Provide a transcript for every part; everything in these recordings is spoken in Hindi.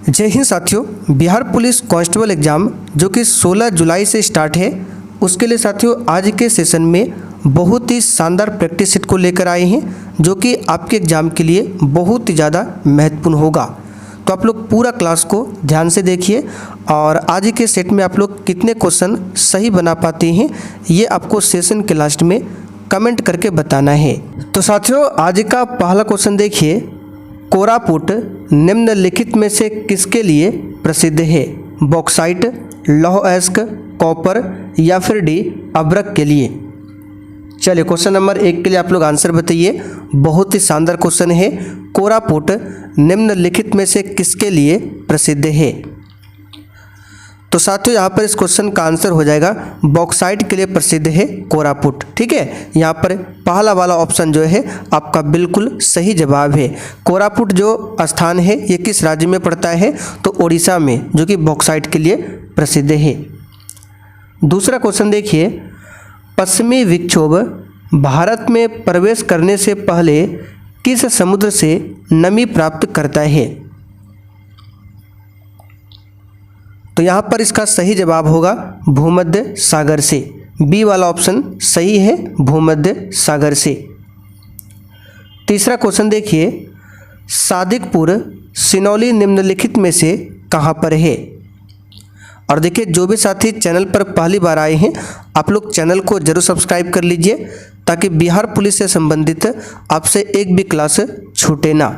जय हिंद साथियों। बिहार पुलिस कांस्टेबल एग्ज़ाम जो कि 16 जुलाई से स्टार्ट है, उसके लिए साथियों आज के सेशन में बहुत ही शानदार प्रैक्टिस सेट को लेकर आए हैं जो कि आपके एग्ज़ाम के लिए बहुत ही ज़्यादा महत्वपूर्ण होगा। तो आप लोग पूरा क्लास को ध्यान से देखिए और आज के सेट में आप लोग कितने क्वेश्चन सही बना पाते हैं ये आपको सेशन के लास्ट में कमेंट करके बताना है। तो साथियों आज का पहला क्वेश्चन देखिए, कोरापुट निम्नलिखित में से किसके लिए प्रसिद्ध है? बॉक्साइट, लौह अयस्क, कॉपर या फिर डी अब्रक के लिए? चलिए क्वेश्चन नंबर 1 के लिए आप लोग आंसर बताइए। बहुत ही शानदार क्वेश्चन है, कोरापुट निम्नलिखित में से किसके लिए प्रसिद्ध है? तो साथियों यहाँ पर इस क्वेश्चन का आंसर हो जाएगा बॉक्साइट के लिए प्रसिद्ध है कोरापुट। ठीक है, यहाँ पर पहला वाला ऑप्शन जो है आपका बिल्कुल सही जवाब है। कोरापुट जो स्थान है ये किस राज्य में पड़ता है? तो उड़ीसा में, जो कि बॉक्साइट के लिए प्रसिद्ध है। दूसरा क्वेश्चन देखिए, पश्चिमी विक्षोभ भारत में प्रवेश करने से पहले किस समुद्र से नमी प्राप्त करता है? तो यहाँ पर इसका सही जवाब होगा भूमध्य सागर से। बी वाला ऑप्शन सही है, भूमध्य सागर से। तीसरा क्वेश्चन देखिए, सादिकपुर सिनौली निम्नलिखित में से कहाँ पर है? और देखिए जो भी साथी चैनल पर पहली बार आए हैं आप लोग चैनल को जरूर सब्सक्राइब कर लीजिए ताकि बिहार पुलिस से संबंधित आपसे एक भी क्लास छूटे ना।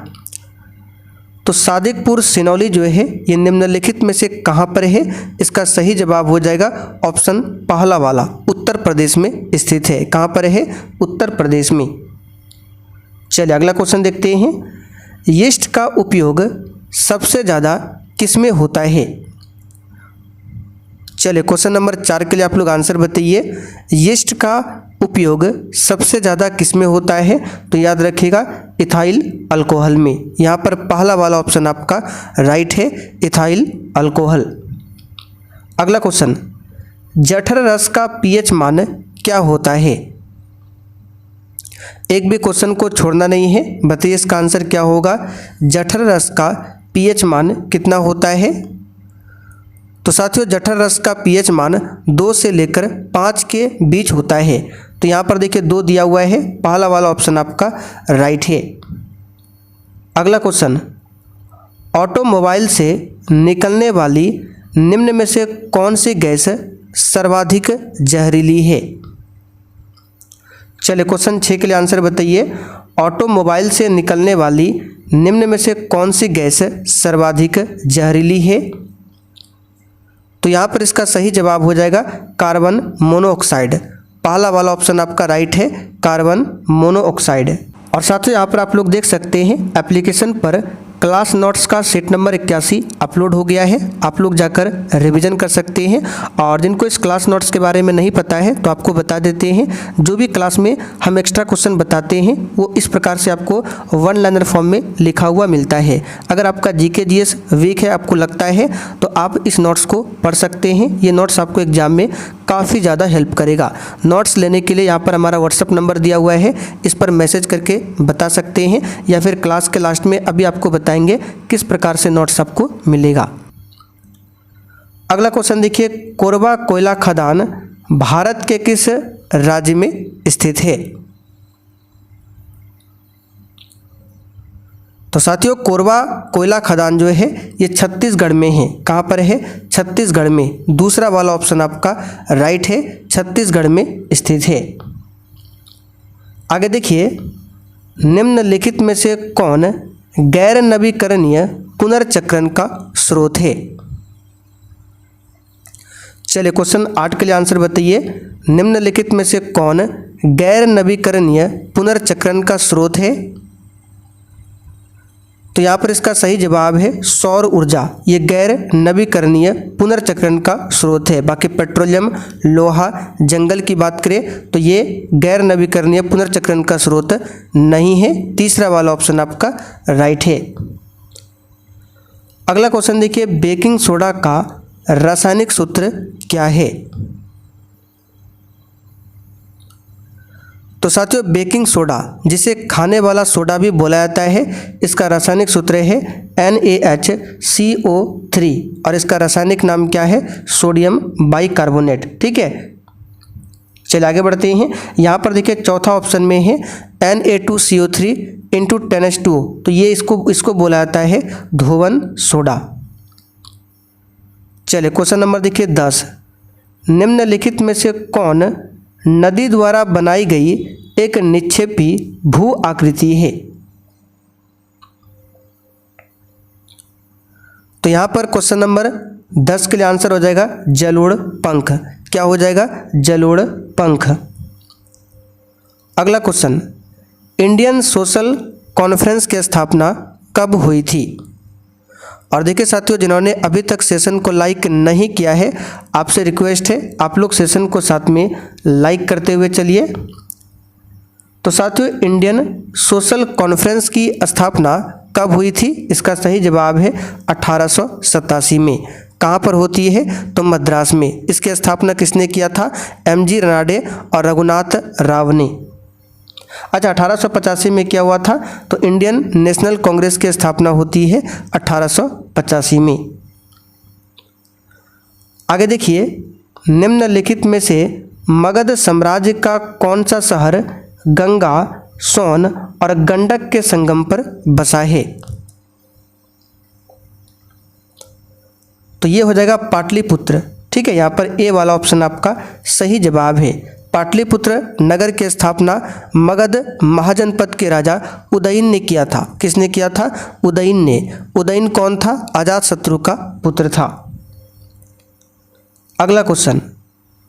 तो सादिकपुर सिनौली जो है ये निम्नलिखित में से कहाँ पर है? इसका सही जवाब हो जाएगा ऑप्शन पहला वाला, उत्तर प्रदेश में स्थित है। कहाँ पर है? उत्तर प्रदेश में। चलिए अगला क्वेश्चन देखते हैं, यीस्ट का उपयोग सबसे ज़्यादा किस में होता है? चलिए क्वेश्चन नंबर 4 के लिए आप लोग आंसर बताइए। यीस्ट का उपयोग सबसे ज़्यादा किस में होता है? तो याद रखिएगा इथाइल अल्कोहल में। यहाँ पर पहला वाला ऑप्शन आपका राइट है, इथाइल अल्कोहल। अगला क्वेश्चन, जठर रस का पीएच मान क्या होता है? एक भी क्वेश्चन को छोड़ना नहीं है, बताइए इसका आंसर क्या होगा। जठर रस का पीएच मान कितना होता है? तो साथियों जठर रस का पीएच मान 2 से लेकर 5 के बीच होता है। तो यहाँ पर देखिए 2 दिया हुआ है, पहला वाला ऑप्शन आपका राइट है। अगला क्वेश्चन, ऑटोमोबाइल से निकलने वाली निम्न में से कौन सी गैस सर्वाधिक जहरीली है? चलिए क्वेश्चन 6 के लिए आंसर बताइए। ऑटोमोबाइल से निकलने वाली निम्न में से कौन सी गैस सर्वाधिक जहरीली है? तो यहाँ पर इसका सही जवाब हो जाएगा कार्बन मोनोऑक्साइड। पहला वाला ऑप्शन आपका राइट है, कार्बन मोनोऑक्साइड। और साथियों यहाँ पर आप लोग देख सकते हैं एप्लीकेशन पर क्लास नोट्स का सेट नंबर 81 अपलोड हो गया है, आप लोग जाकर रिवीजन कर सकते हैं। और जिनको इस क्लास नोट्स के बारे में नहीं पता है तो आपको बता देते हैं, जो भी क्लास में हम एक्स्ट्रा क्वेश्चन बताते हैं वो इस प्रकार से आपको वन लाइनर फॉर्म में लिखा हुआ मिलता है। अगर आपका जीके जीएस वीक है, आपको लगता है, तो आप इस नोट्स को पढ़ सकते हैं। ये नोट्स आपको एग्जाम में काफ़ी ज़्यादा हेल्प करेगा। नोट्स लेने के लिए यहाँ पर हमारा व्हाट्सअप नंबर दिया हुआ है, इस पर मैसेज करके बता सकते हैं या फिर क्लास के लास्ट में अभी आपको बताएंगे किस प्रकार से नोट्स आपको मिलेगा। अगला क्वेश्चन देखिए, कोरबा कोयला खदान भारत के किस राज्य में स्थित है? तो साथियों कोरबा कोयला खदान जो है ये छत्तीसगढ़ में है। कहाँ पर है? छत्तीसगढ़ में। दूसरा वाला ऑप्शन आपका राइट है, छत्तीसगढ़ में स्थित है। आगे देखिए, निम्नलिखित में से कौन गैर नवीकरणीय पुनर्चक्रण का स्रोत है? चलिए क्वेश्चन 8 के लिए आंसर बताइए। निम्नलिखित में से कौन गैर नवीकरणीय पुनर्चक्रण का स्रोत है? तो यहाँ पर इसका सही जवाब है सौर ऊर्जा। ये गैर नवीकरणीय पुनर्चक्रण का स्रोत है। बाकी पेट्रोलियम, लोहा, जंगल की बात करें तो ये गैर नवीकरणीय पुनर्चक्रण का स्रोत नहीं है। तीसरा वाला ऑप्शन आपका राइट है। अगला क्वेश्चन देखिए, बेकिंग सोडा का रासायनिक सूत्र क्या है? तो साथियों बेकिंग सोडा, जिसे खाने वाला सोडा भी बोला जाता है, इसका रासायनिक सूत्र है NaHCO3 और इसका रासायनिक नाम क्या है? Sodium bicarbonate. ठीक है, चलिए आगे बढ़ते हैं। यहाँ पर देखिए चौथा ऑप्शन में है Na2CO3 इंटू 10H2O, तो ये इसको बोला जाता है धोवन सोडा। चलिए क्वेश्चन नंबर देखिए 10, निम्नलिखित में से कौन नदी द्वारा बनाई गई एक निक्षेपी भू आकृति है? तो यहां पर क्वेश्चन नंबर 10 के लिए आंसर हो जाएगा जलोढ़ पंख। क्या हो जाएगा? जलोढ़ पंख। अगला क्वेश्चन, इंडियन सोशल कॉन्फ्रेंस की स्थापना कब हुई थी? और देखिए साथियों, जिन्होंने अभी तक सेशन को लाइक नहीं किया है, आपसे रिक्वेस्ट है आप लोग सेशन को साथ में लाइक करते हुए चलिए। तो साथियों, इंडियन सोशल कॉन्फ्रेंस की स्थापना कब हुई थी? इसका सही जवाब है 1887 में। कहाँ पर होती है? तो मद्रास में। इसकी स्थापना किसने किया था? MG रनाडे और रघुनाथ राव ने। अच्छा, 1885 में क्या हुआ था? तो इंडियन नेशनल कांग्रेस की स्थापना होती है 1885 में। आगे देखिए, निम्नलिखित में से मगध साम्राज्य का कौन सा शहर गंगा, सोन और गंडक के संगम पर बसा है? तो ये हो जाएगा पाटलिपुत्र। ठीक है, यहाँ पर ए वाला ऑप्शन आपका सही जवाब है। पाटलिपुत्र नगर की स्थापना मगध महाजनपद के राजा उदयन ने किया था। किसने किया था? उदयन ने। उदयन कौन था? अजातशत्रु का पुत्र था। अगला क्वेश्चन,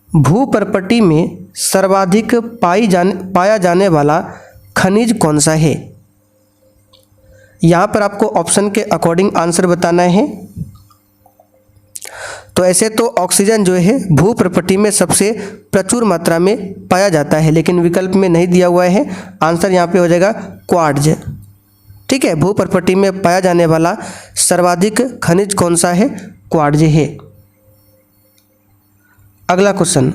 भूपर्पटी में सर्वाधिक पाया जाने वाला खनिज कौन सा है? यहाँ पर आपको ऑप्शन के अकॉर्डिंग आंसर बताना है। तो ऐसे तो ऑक्सीजन जो है भूपर्पटी में सबसे प्रचुर मात्रा में पाया जाता है, लेकिन विकल्प में नहीं दिया हुआ है। आंसर यहाँ पे हो जाएगा क्वार्ट्ज। ठीक है, भूपर्पटी में पाया जाने वाला सर्वाधिक खनिज कौन सा है? क्वार्ट्ज है। अगला क्वेश्चन,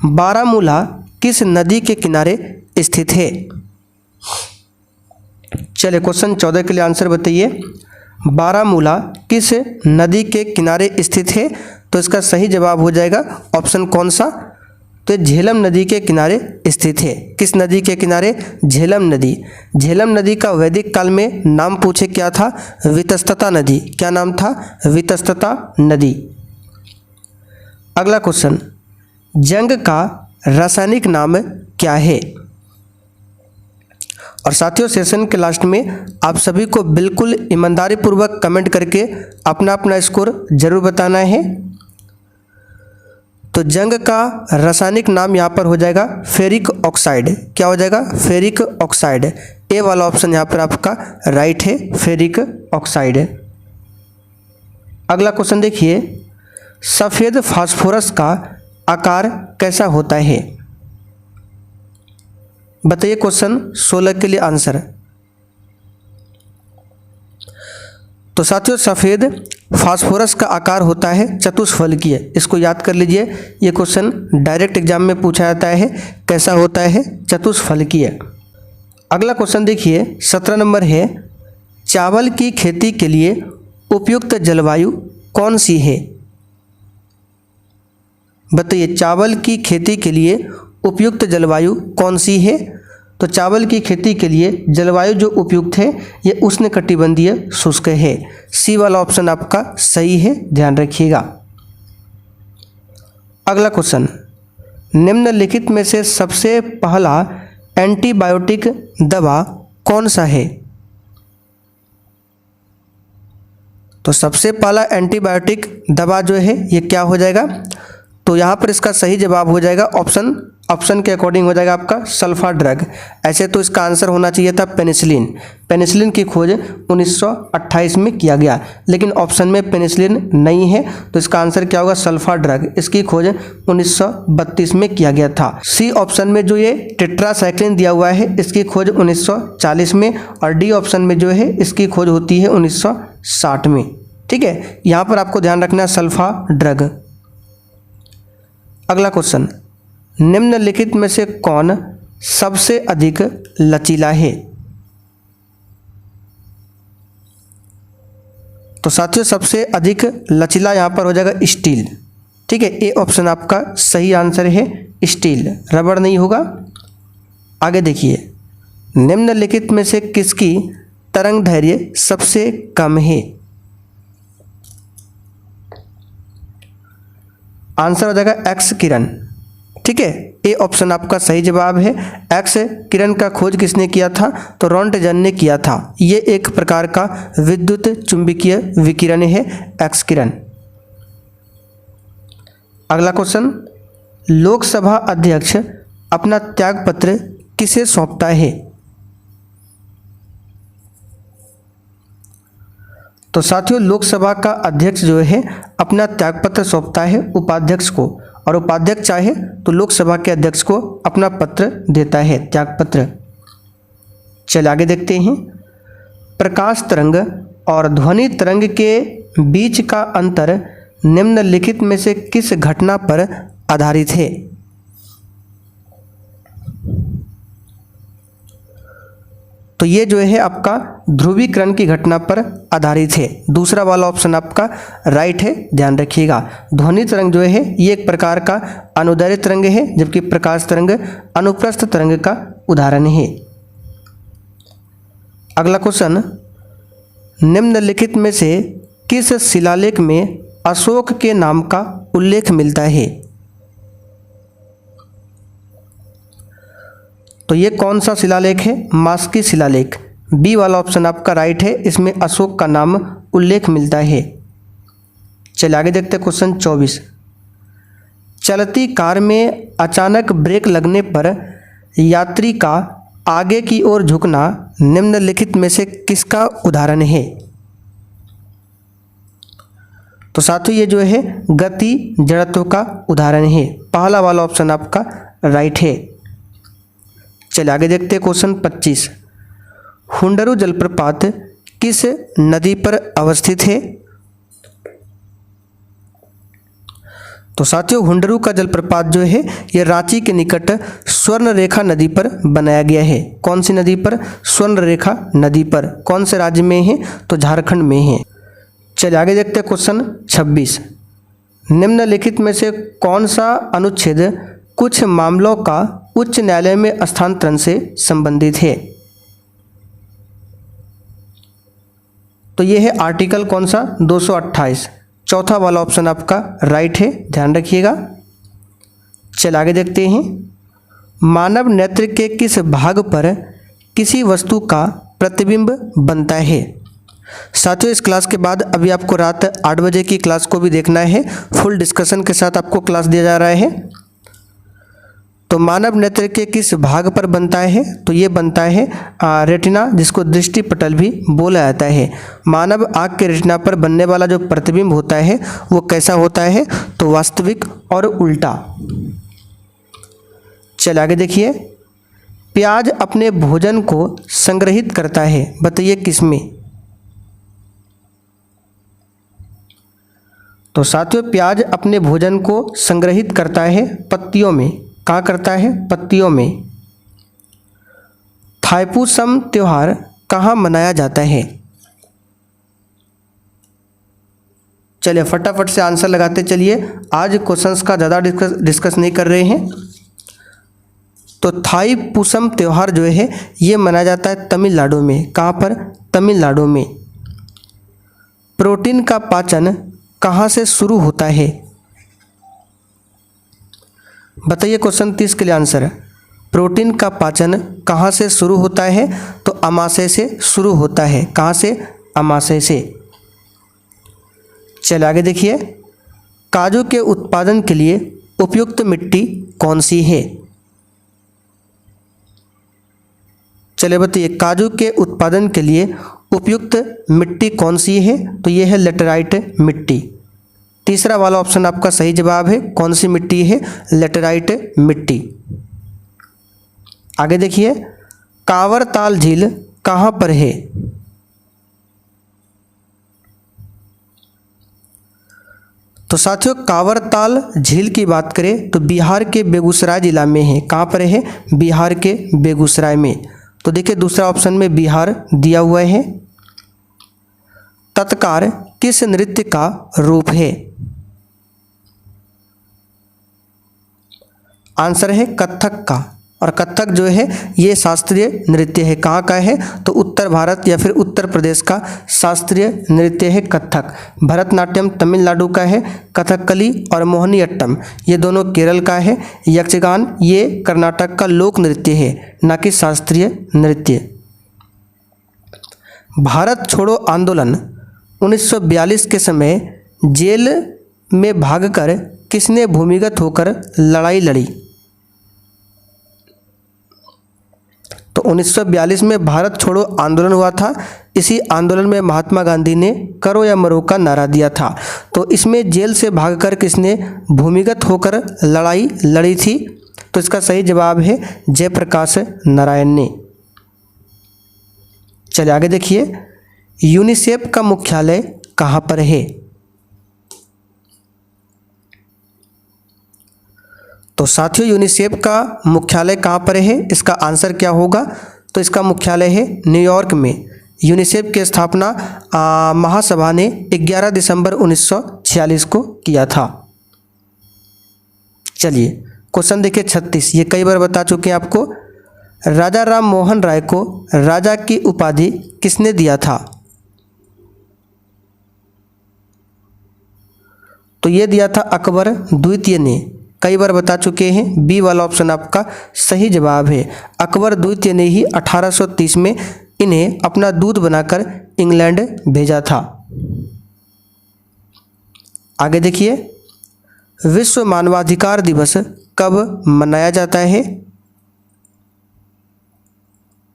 बारामूला किस नदी के किनारे स्थित है? चलिए क्वेश्चन 14 के लिए आंसर बताइए। बारामूला किस नदी के किनारे स्थित है? तो इसका सही जवाब हो जाएगा ऑप्शन कौन सा? तो झेलम नदी के किनारे स्थित है। किस नदी के किनारे? झेलम नदी। झेलम नदी का वैदिक काल में नाम पूछे क्या था? वितस्तता नदी। क्या नाम था? वितस्तता नदी। अगला क्वेश्चन, जंग का रासायनिक नाम क्या है? और साथियों, सेशन के लास्ट में आप सभी को बिल्कुल ईमानदारी पूर्वक कमेंट करके अपना अपना स्कोर जरूर बताना है। तो जंग का रासायनिक नाम यहाँ पर हो जाएगा फेरिक ऑक्साइड। क्या हो जाएगा? Ferric oxide. ए वाला ऑप्शन यहाँ पर आपका राइट है, फेरिक ऑक्साइड। अगला क्वेश्चन देखिए, सफ़ेद फास्फोरस का आकार कैसा होता है? बताइए क्वेश्चन 16 के लिए आंसर। तो साथियों, सफ़ेद फास्फोरस का आकार होता है चतुष्फलकीय। इसको याद कर लीजिए, ये क्वेश्चन डायरेक्ट एग्जाम में पूछा जाता है। कैसा होता है? चतुष्फलकीय। अगला क्वेश्चन देखिए 17 नंबर है, चावल की खेती के लिए उपयुक्त जलवायु कौन सी है? बताइए, चावल की खेती के लिए उपयुक्त जलवायु कौन सी है? तो चावल की खेती के लिए जलवायु जो उपयुक्त है ये उष्णकटिबंधीय शुष्क है। सी वाला ऑप्शन आपका सही है, ध्यान रखिएगा। अगला क्वेश्चन, निम्नलिखित में से सबसे पहला एंटीबायोटिक दवा कौन सा है? तो सबसे पहला एंटीबायोटिक दवा जो है ये क्या हो जाएगा? तो यहाँ पर इसका सही जवाब हो जाएगा ऑप्शन के अकॉर्डिंग हो जाएगा आपका सल्फा ड्रग। ऐसे तो इसका आंसर होना चाहिए था पेनिसिलिन। पेनिसिलिन की खोज 1928 में किया गया, लेकिन ऑप्शन में पेनिसिलिन नहीं है, तो इसका आंसर क्या होगा? Sulfa drug. इसकी खोज 1932 में किया गया था। सी ऑप्शन में जो ये टेट्रासाइक्लिन दिया हुआ है इसकी खोज 1940 में, और डी ऑप्शन में जो है इसकी खोज होती है 1960 में। ठीक है, यहाँ पर आपको ध्यान रखना है सल्फा ड्रग। अगला क्वेश्चन, निम्नलिखित में से कौन सबसे अधिक लचीला है? तो साथियों सबसे अधिक लचीला यहाँ पर हो जाएगा स्टील। ठीक है, ए ऑप्शन आपका सही आंसर है, स्टील, रबड़ नहीं होगा। आगे देखिए, निम्नलिखित में से किसकी तरंग दैर्घ्य सबसे कम है? आंसर हो जाएगा एक्स किरण। ठीक है, ए ऑप्शन आपका सही जवाब है। एक्स किरण का खोज किसने किया था? तो रोंटगन ने किया था। ये एक प्रकार का विद्युत चुंबकीय विकिरण है एक्स किरण। अगला क्वेश्चन, लोकसभा अध्यक्ष अपना त्यागपत्र किसे सौंपता है? तो साथियों लोकसभा का अध्यक्ष जो है अपना त्यागपत्र सौंपता है उपाध्यक्ष को, और उपाध्यक्ष चाहे तो लोकसभा के अध्यक्ष को अपना पत्र देता है, त्यागपत्र। चलिए आगे देखते हैं। प्रकाश तरंग और ध्वनि तरंग के बीच का अंतर निम्नलिखित में से किस घटना पर आधारित है? तो ये जो है आपका ध्रुवीकरण की घटना पर आधारित है। दूसरा वाला ऑप्शन आपका राइट है, ध्यान रखिएगा। ध्वनि तरंग जो है ये एक प्रकार का अनुदैर्घ्य तरंग है, जबकि प्रकाश तरंग अनुप्रस्थ तरंग का उदाहरण है। अगला क्वेश्चन, निम्नलिखित में से किस शिलालेख में अशोक के नाम का उल्लेख मिलता है? तो ये कौन सा शिलालेख है? मास्की शिलालेख। बी वाला ऑप्शन आपका राइट है, इसमें अशोक का नाम उल्लेख मिलता है। चलिए आगे देखते हैं क्वेश्चन 24। चलती कार में अचानक ब्रेक लगने पर यात्री का आगे की ओर झुकना निम्नलिखित में से किसका उदाहरण है? तो साथियों ये जो है गति जड़त्व का उदाहरण है। पहला वाला ऑप्शन आपका राइट है। चलिए आगे देखते हैं क्वेश्चन 25। हुंडरू जलप्रपात किस नदी पर अवस्थित है? तो साथियों हुंडरू का जलप्रपात जो है यह रांची के निकट स्वर्ण रेखा नदी पर बनाया गया है। कौन सी नदी पर? स्वर्ण रेखा नदी पर। कौन से राज्य में है? तो झारखंड में है। चलिए आगे देखते हैं क्वेश्चन 26। निम्नलिखित में से कौन सा अनुच्छेद कुछ मामलों का उच्च न्यायालय में स्थानांतरण से संबंधित है? तो यह है आर्टिकल कौन सा? 228। चौथा वाला ऑप्शन आपका राइट है, ध्यान रखिएगा। चलिए आगे देखते हैं। मानव नेत्र के किस भाग पर किसी वस्तु का प्रतिबिंब बनता है? साथियों इस क्लास के बाद अभी आपको रात 8 बजे की क्लास को भी देखना है। फुल डिस्कशन के साथ आपको क्लास दिया जा रहा है। तो मानव नेत्र के किस भाग पर बनता है? तो ये बनता है रेटिना, जिसको दृष्टि पटल भी बोला जाता है। मानव आँख के रेटिना पर बनने वाला जो प्रतिबिंब होता है वो कैसा होता है? तो वास्तविक और उल्टा। चलिए आगे देखिए। प्याज अपने भोजन को संग्रहित करता है, बताइए किसमें? तो साथियों प्याज अपने भोजन को संग्रहित करता है पत्तियों में। कहाँ करता है? पत्तियों में। थाईपुसम त्योहार कहाँ मनाया जाता है? चलिए फटाफट से आंसर लगाते चलिए, आज क्वेश्चंस का ज़्यादा डिस्कस नहीं कर रहे हैं। तो थाईपुसम त्योहार जो है ये मनाया जाता है तमिलनाडु में। कहाँ पर? तमिलनाडु में। प्रोटीन का पाचन कहाँ से शुरू होता है? बताइए क्वेश्चन 30 के लिए आंसर। प्रोटीन का पाचन कहाँ से शुरू होता है? तो अमाशय से शुरू होता है। कहाँ से? अमाशय से। चलिए आगे देखिए। काजू के उत्पादन के लिए उपयुक्त मिट्टी कौन सी है? चलिए बताइए काजू के उत्पादन के लिए उपयुक्त मिट्टी कौन सी है? तो ये है लेटेराइट मिट्टी। तीसरा वाला ऑप्शन आपका सही जवाब है। कौन सी मिट्टी है? लेटेराइट मिट्टी। आगे देखिए। कांवर ताल झील कहाँ पर है? तो साथियों कांवरताल झील की बात करें तो बिहार के बेगूसराय जिला में है। कहाँ पर है? बिहार के बेगूसराय में। तो देखिए दूसरा ऑप्शन में बिहार दिया हुआ है। तत्कार किस नृत्य का रूप है? आंसर है कथक का। और कथक जो है ये शास्त्रीय नृत्य है। कहाँ का है? तो उत्तर भारत या फिर उत्तर प्रदेश का शास्त्रीय नृत्य है कथक। भरतनाट्यम तमिलनाडु का है, कथकली और मोहिनीअट्टम ये दोनों केरल का है, यक्षगान ये कर्नाटक का लोक नृत्य है, ना कि शास्त्रीय नृत्य। भारत छोड़ो आंदोलन 1942 के समय जेल में भागकर किसने भूमिगत होकर लड़ाई लड़ी? तो 1942 में भारत छोड़ो आंदोलन हुआ था। इसी आंदोलन में महात्मा गांधी ने करो या मरो का नारा दिया था। तो इसमें जेल से भागकर किसने भूमिगत होकर लड़ाई लड़ी थी? तो इसका सही जवाब है जयप्रकाश नारायण ने। चलिए आगे देखिए, यूनिसेफ का मुख्यालय कहाँ पर है? तो साथियों यूनिसेफ का मुख्यालय कहाँ पर है? इसका आंसर क्या होगा? तो इसका मुख्यालय है न्यूयॉर्क में। यूनिसेफ की स्थापना महासभा ने 11 दिसंबर 1946 को किया था। चलिए क्वेश्चन देखिए 36, ये कई बार बता चुके हैं आपको। राजा राम मोहन राय को राजा की उपाधि किसने दिया था? तो ये दिया था अकबर द्वितीय ने। कई बार बता चुके हैं, बी वाला ऑप्शन आपका सही जवाब है। अकबर द्वितीय ने ही 1830 में इन्हें अपना दूत बनाकर इंग्लैंड भेजा था। आगे देखिए, विश्व मानवाधिकार दिवस कब मनाया जाता है?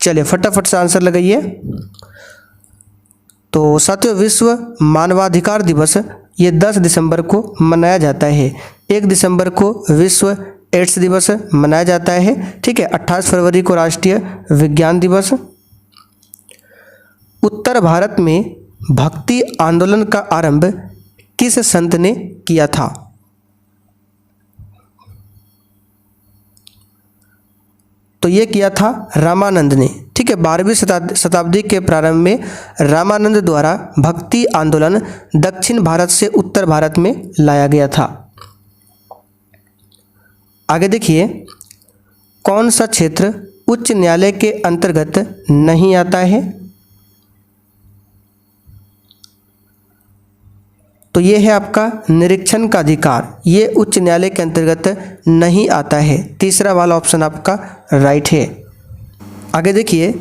चलिए फटाफट से आंसर लगाइए। तो साथियों विश्व मानवाधिकार दिवस ये 10 दिसंबर को मनाया जाता है। 1 दिसंबर को विश्व एड्स दिवस मनाया जाता है। ठीक है, 28 फरवरी को राष्ट्रीय विज्ञान दिवस। उत्तर भारत में भक्ति आंदोलन का आरंभ किस संत ने किया था? तो ये किया था रामानंद ने। ठीक है, 12वीं शताब्दी के प्रारंभ में रामानंद द्वारा भक्ति आंदोलन दक्षिण भारत से उत्तर भारत में लाया गया था। आगे देखिए, कौन सा क्षेत्र उच्च न्यायालय के अंतर्गत नहीं आता है? तो ये है आपका निरीक्षण का अधिकार, ये उच्च न्यायालय के अंतर्गत नहीं आता है। तीसरा वाला ऑप्शन आपका राइट है। आगे देखिए,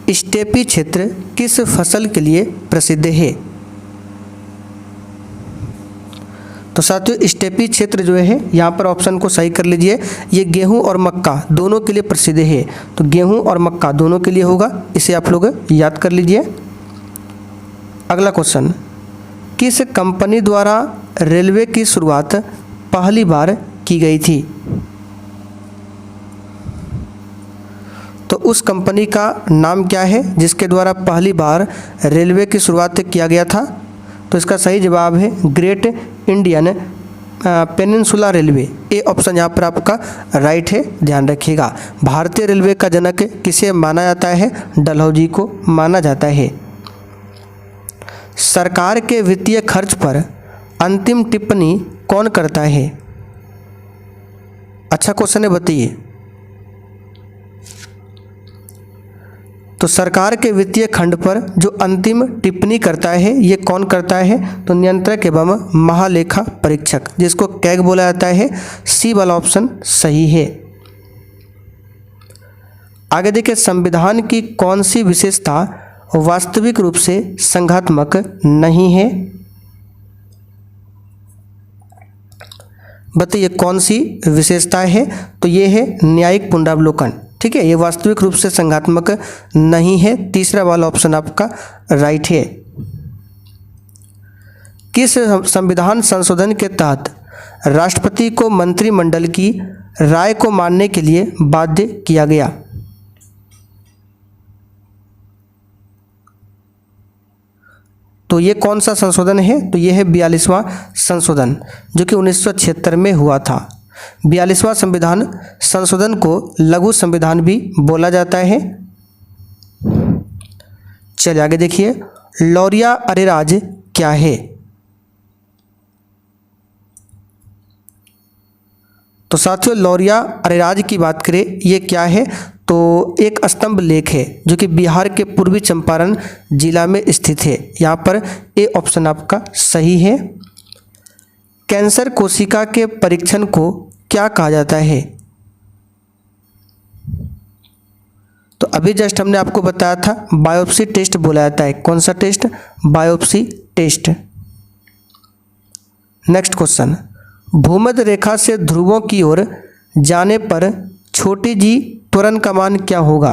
स्टेपी क्षेत्र किस फसल के लिए प्रसिद्ध है? तो साथियों स्टेपी क्षेत्र जो है यहाँ पर ऑप्शन को सही कर लीजिए, ये गेहूं और मक्का दोनों के लिए प्रसिद्ध है। तो गेहूं और मक्का दोनों के लिए होगा, इसे आप लोग याद कर लीजिए। अगला क्वेश्चन, किस कंपनी द्वारा रेलवे की शुरुआत पहली बार की गई थी? तो उस कंपनी का नाम क्या है जिसके द्वारा पहली बार रेलवे की शुरुआत किया गया था? तो इसका सही जवाब है great Indian peninsula railway. A option यहाँ पर आपका राइट है, ध्यान रखिएगा। भारतीय रेलवे का जनक किसे माना जाता है? डलहौजी को माना जाता है। सरकार के वित्तीय खर्च पर अंतिम टिप्पणी कौन करता है? अच्छा क्वेश्चन है, बताइए। तो सरकार के वित्तीय खंड पर जो अंतिम टिप्पणी करता है ये कौन करता है? तो नियंत्रक एवं महालेखा परीक्षक, जिसको कैग बोला जाता है। सी वाला ऑप्शन सही है। आगे देखिए, संविधान की कौन सी विशेषता वास्तविक रूप से संघात्मक नहीं है? बताइए कौन सी विशेषता है? तो ये है न्यायिक पुनरावलोकन। ठीक है, ये वास्तविक रूप से संघात्मक नहीं है। तीसरा वाला ऑप्शन आपका राइट है। किस संविधान संशोधन के तहत राष्ट्रपति को मंत्रिमंडल की राय को मानने के लिए बाध्य किया गया? तो ये कौन सा संशोधन है? तो ये है 42वां संशोधन, जो कि 1976 में हुआ था। 42वां संविधान संशोधन को लघु संविधान भी बोला जाता है। चलिए आगे देखिए, लौर्या अरेराज क्या है? तो साथियों, लौर्या अरेराज की बात करें, ये क्या है? तो एक स्तंभ लेख है जो कि बिहार के पूर्वी चंपारण जिला में स्थित है। यहाँ पर ए ऑप्शन आपका सही है। कैंसर कोशिका के परीक्षण को क्या कहा जाता है? तो अभी जस्ट हमने आपको बताया था, बायोप्सी टेस्ट बोला जाता है। कौन सा test? Biopsy test. Next question, भूमध्य रेखा से ध्रुवों की ओर जाने पर छोटी जी त्वरण का मान क्या होगा?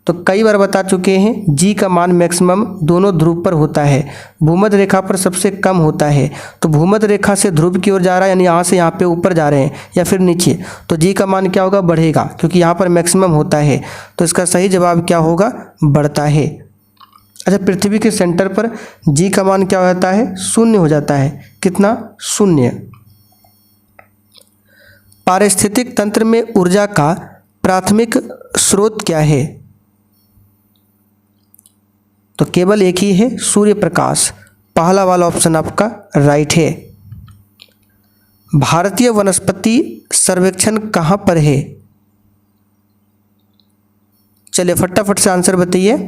तो कई बार बता चुके हैं, जी का मान मैक्सिमम दोनों ध्रुव पर होता है, भूमध्य रेखा पर सबसे कम होता है। तो भूमध्य रेखा से ध्रुव की ओर जा रहा है, यानी यहाँ से यहाँ पे ऊपर जा रहे हैं या फिर नीचे, तो जी का मान क्या होगा? बढ़ेगा, क्योंकि यहाँ पर मैक्सिमम होता है। तो इसका सही जवाब क्या होगा? बढ़ता है। अच्छा, पृथ्वी के सेंटर पर जी का मान क्या हो जाता है? शून्य हो जाता है। कितना? शून्य। पारिस्थितिक तंत्र में ऊर्जा का प्राथमिक स्रोत क्या है? तो केवल एक ही है, सूर्य प्रकाश। पहला वाला ऑप्शन आपका राइट है। भारतीय वनस्पति सर्वेक्षण कहाँ पर है? चलिए फटाफट से आंसर बताइए।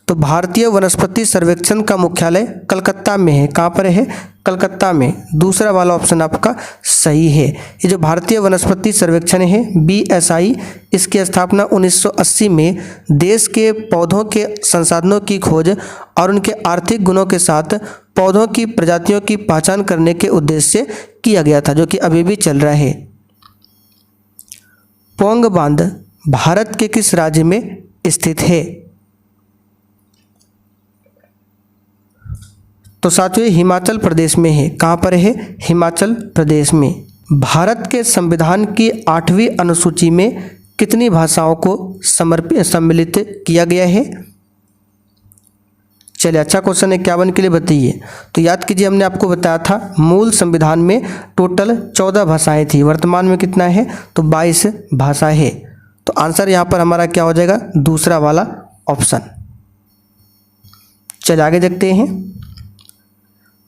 तो भारतीय वनस्पति सर्वेक्षण का मुख्यालय कलकत्ता में है। कहाँ पर है? कलकत्ता में। दूसरा वाला ऑप्शन आपका सही है। ये जो भारतीय वनस्पति सर्वेक्षण है, BSI, इसकी स्थापना 1980 में देश के पौधों के संसाधनों की खोज और उनके आर्थिक गुणों के साथ पौधों की प्रजातियों की पहचान करने के उद्देश्य से किया गया था, जो कि अभी भी चल रहा है। पौंग बांध भारत के किस राज्य में स्थित है? तो साथियों, हिमाचल प्रदेश में है। कहाँ पर है? हिमाचल प्रदेश में। भारत के संविधान की 8वीं अनुसूची में कितनी भाषाओं को सम्मिलित किया गया है? चलिए, अच्छा क्वेश्चन है, 51 के लिए बताइए। तो याद कीजिए, हमने आपको बताया था मूल संविधान में टोटल 14 भाषाएं थी, वर्तमान में कितना है? तो 22 भाषा है। तो आंसर यहाँ पर हमारा क्या हो जाएगा? दूसरा वाला ऑप्शन। चलिए आगे देखते हैं।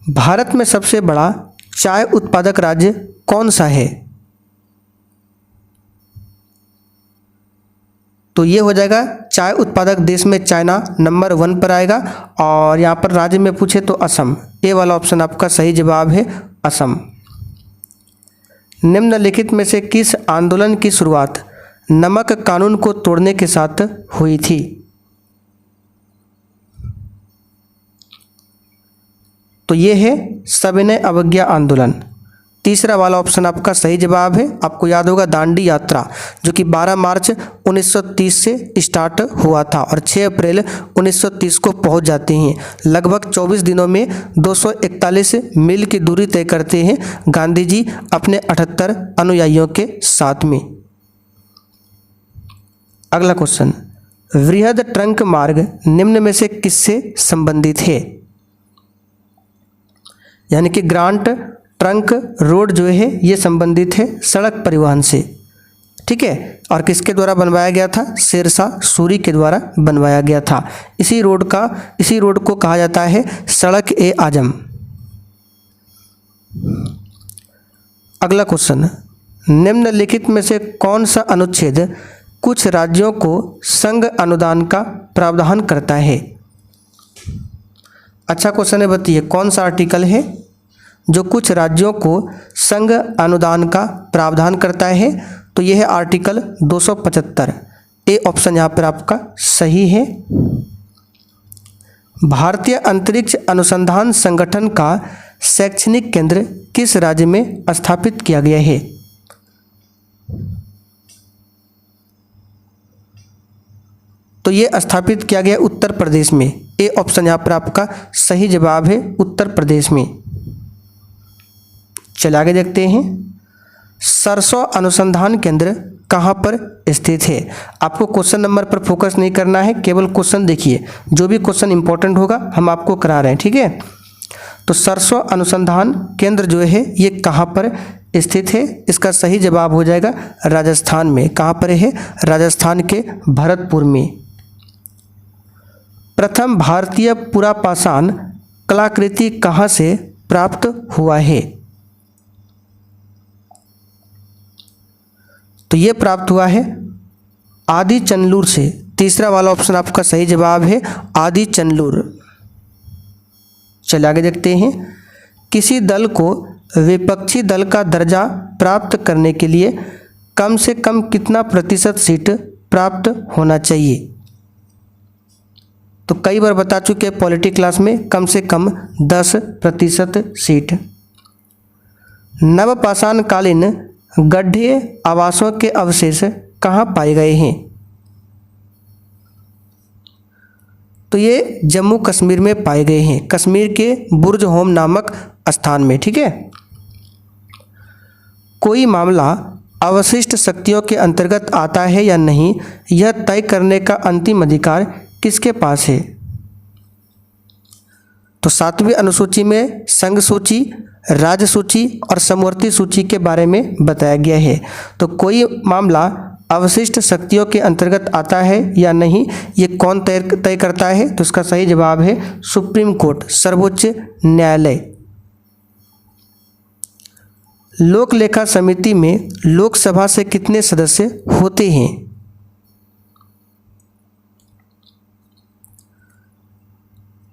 भारत में सबसे बड़ा चाय उत्पादक राज्य कौन सा है? तो ये हो जाएगा चाय उत्पादक देश में चाइना नंबर 1 पर आएगा, और यहाँ पर राज्य में पूछे तो असम। ए वाला ऑप्शन आपका सही जवाब है, असम। निम्नलिखित में से किस आंदोलन की शुरुआत नमक कानून को तोड़ने के साथ हुई थी? तो ये है सविनय अवज्ञा आंदोलन। तीसरा वाला ऑप्शन आपका सही जवाब है। आपको याद होगा दांडी यात्रा, जो कि 12 मार्च 1930 से स्टार्ट हुआ था और 6 अप्रैल 1930 को पहुंच जाते हैं। लगभग 24 दिनों में 241 मील की दूरी तय करते हैं गांधी जी अपने 78 अनुयायियों के साथ में। अगला क्वेश्चन, वृहद ट्रंक मार्ग निम्न में से किससे संबंधित है? यानी कि ग्रांट ट्रंक रोड जो है ये संबंधित है सड़क परिवहन से, ठीक है। और किसके द्वारा बनवाया गया था? शेरशाह सूरी के द्वारा बनवाया गया था। इसी रोड को कहा जाता है सड़क ए आजम। अगला क्वेश्चन, निम्नलिखित में से कौन सा अनुच्छेद कुछ राज्यों को संघ अनुदान का प्रावधान करता है? अच्छा क्वेश्चन है, बताइए कौन सा आर्टिकल है जो कुछ राज्यों को संघ अनुदान का प्रावधान करता है? तो यह है आर्टिकल 275। ए ऑप्शन यहाँ पर आपका सही है। भारतीय अंतरिक्ष अनुसंधान संगठन का शैक्षणिक केंद्र किस राज्य में स्थापित किया गया है? तो ये स्थापित किया गया उत्तर प्रदेश में। ए ऑप्शन यहाँ पर आपका सही जवाब है, उत्तर प्रदेश में। चलिए आगे देखते हैं। सरसों अनुसंधान केंद्र कहाँ पर स्थित है। आपको क्वेश्चन नंबर पर फोकस नहीं करना है, केवल क्वेश्चन देखिए, जो भी क्वेश्चन इंपॉर्टेंट होगा हम आपको करा रहे हैं, ठीक है। तो सरसों अनुसंधान केंद्र जो है ये कहाँ पर स्थित है, इसका सही जवाब हो जाएगा राजस्थान में। कहाँ पर है, राजस्थान के भरतपुर में। प्रथम भारतीय पुरापाषाण कलाकृति कहाँ से प्राप्त हुआ है। तो ये प्राप्त हुआ है आदि चंदलूर से। तीसरा वाला ऑप्शन आपका सही जवाब है आदि चंदलूर। चलिए आगे देखते हैं। किसी दल को विपक्षी दल का दर्जा प्राप्त करने के लिए कम से कम कितना प्रतिशत सीट प्राप्त होना चाहिए। तो कई बार बता चुके हैं पॉलिटी क्लास में, कम से कम 10% सीट। नवपाषाण कालीन गड्ढे आवासों के अवशेष कहाँ पाए गए हैं। तो ये जम्मू कश्मीर में पाए गए हैं, कश्मीर के बुर्ज होम नामक स्थान में, ठीक है। कोई मामला अवशिष्ट शक्तियों के अंतर्गत आता है या नहीं, यह तय करने का अंतिम अधिकार किसके पास है। तो 7वीं अनुसूची में संघ सूची, राज्य सूची और समवर्ती सूची के बारे में बताया गया है। तो कोई मामला अवशिष्ट शक्तियों के अंतर्गत आता है या नहीं, ये कौन तय करता है। तो इसका सही जवाब है सुप्रीम कोर्ट, सर्वोच्च न्यायालय। लोक लेखा समिति में लोकसभा से कितने सदस्य होते हैं।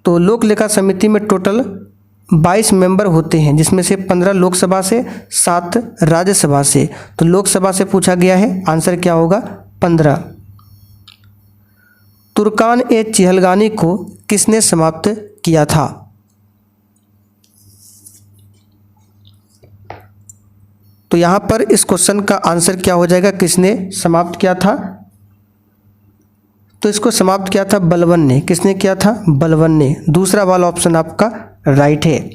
तो लोक लेखा समिति में टोटल 22 मेंबर होते हैं, जिसमें से 15 लोकसभा से, 7 राज्यसभा से। तो लोकसभा से पूछा गया है, आंसर क्या होगा 15। तुर्कान ए चिहलगानी को किसने समाप्त किया था। तो यहाँ पर इस क्वेश्चन का आंसर क्या हो जाएगा, किसने समाप्त किया था। तो इसको समाप्त किया था बलबन ने। किसने किया था, बलबन ने। दूसरा वाला ऑप्शन आपका राइट है।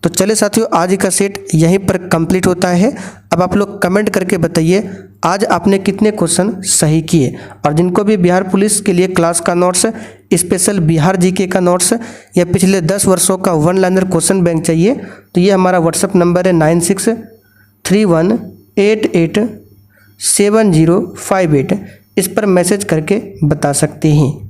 तो चले साथियों, आज का सेट यहीं पर कंप्लीट होता है। अब आप लोग कमेंट करके बताइए आज आपने कितने क्वेश्चन सही किए। और जिनको भी बिहार पुलिस के लिए क्लास का नोट्स, स्पेशल बिहार जीके का नोट्स या पिछले 10 वर्षों का 1 लाइनर क्वेश्चन बैंक चाहिए, तो ये हमारा व्हाट्सअप नंबर है 9631887058। इस पर मैसेज करके बता सकते हैं।